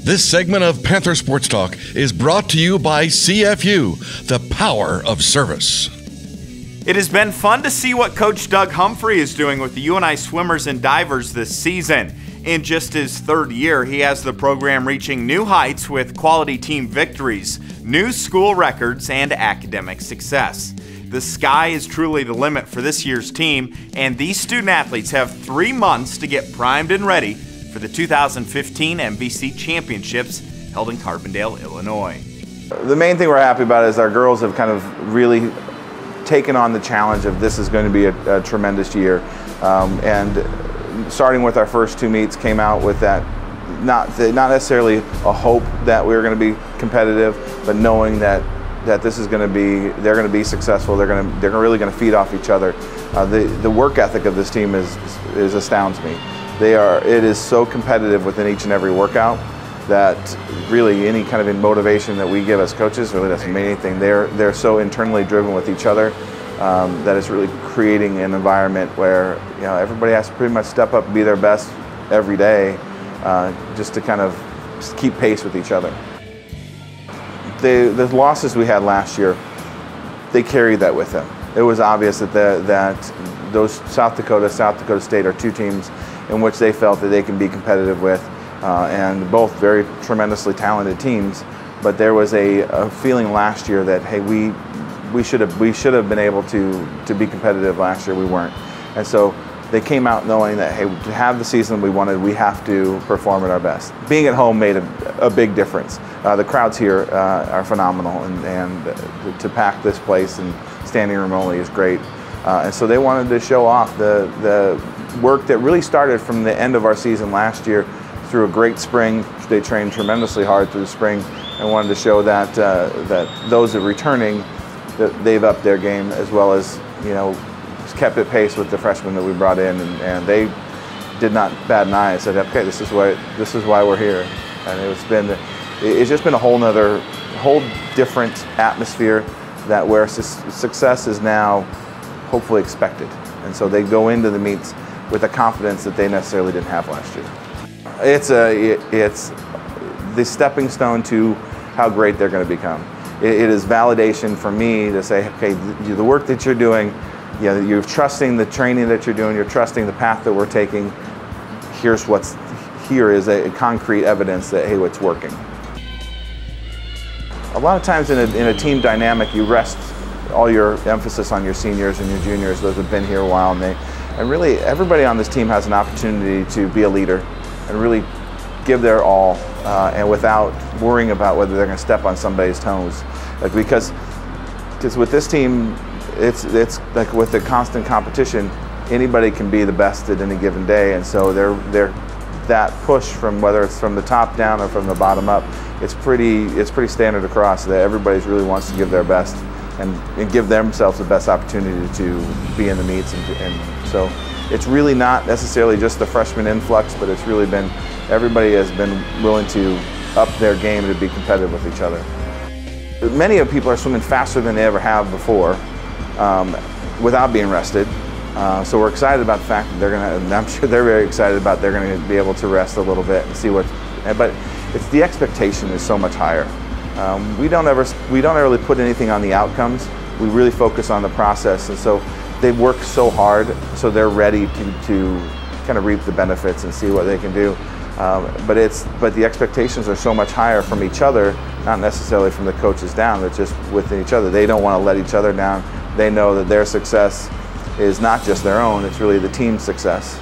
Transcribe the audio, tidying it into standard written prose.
This segment of Panther Sports Talk is brought to you by CFU, the power of service. It has been fun to see what Coach Doug Humphrey is doing with the UNI Swimmers and Divers this season. In just his third year, he has the program reaching new heights with quality team victories, new school records, and academic success. The sky is truly the limit for this year's team, and these student athletes have 3 months to get primed and ready for the 2015 MVC Championships held in Carbondale, Illinois. The main thing we're happy about is our girls have kind of really taken on the challenge of this is going to be a tremendous year. And starting with our first 2 meets came out with that, not necessarily a hope that we were going to be competitive, but knowing that this is going to be, they're going to be successful. They're really going to feed off each other. The work ethic of this team is astounds me. It is so competitive within each and every workout that really any kind of motivation that we give as coaches really doesn't mean anything. They're so internally driven with each other that it's really creating an environment where everybody has to pretty much step up and be their best every day just to kind of keep pace with each other. The losses we had last year, they carried that with them. It was obvious that those South Dakota State are 2 teams in which they felt that they can be competitive with, and both very tremendously talented teams. But there was a feeling last year that, hey, we should have been able to be competitive last year. We weren't, and so they came out knowing that, hey, to have the season we wanted, we have to perform at our best. Being at home made a big difference. The crowds here are phenomenal, and to pack this place and standing room only is great. And so they wanted to show off the work that really started from the end of our season last year through a great spring. They trained tremendously hard through the spring and wanted to show that those that are returning, that they've upped their game, as well as kept at pace with the freshmen that we brought in, and they did not bat an eye and said, okay, this is why we're here. And it's just been a whole different atmosphere that where success is now hopefully expected. And so they go into the meets with a confidence that they necessarily didn't have last year. It's the stepping stone to how great they're going to become. It is validation for me to say, okay, the work that you're doing, you're trusting the training that you're doing, you're trusting the path that we're taking. Here is a concrete evidence that, hey, it's working. A lot of times in a team dynamic, you rest all your emphasis on your seniors and your juniors, those who've been here a while, and really everybody on this team has an opportunity to be a leader and really give their all, and without worrying about whether they're going to step on somebody's toes. Because with this team, it's like with the constant competition, anybody can be the best at any given day, and so that push from whether it's from the top down or from the bottom up, it's pretty standard across that everybody really wants to give their best and give themselves the best opportunity to be in the meets, and so it's really not necessarily just the freshman influx, but it's really been everybody has been willing to up their game to be competitive with each other. Many of people are swimming faster than they ever have before without being rested. So we're excited about the fact that they're going to, and I'm sure they're very excited about they're going to be able to rest a little bit and see but it's the expectation is so much higher. We don't ever really put anything on the outcomes. We really focus on the process, and so they work so hard, so they're ready to kind of reap the benefits and see what they can do. But the expectations are so much higher from each other, not necessarily from the coaches down, but just within each other. They don't want to let each other down. They know that their success is not just their own, it's really the team's success.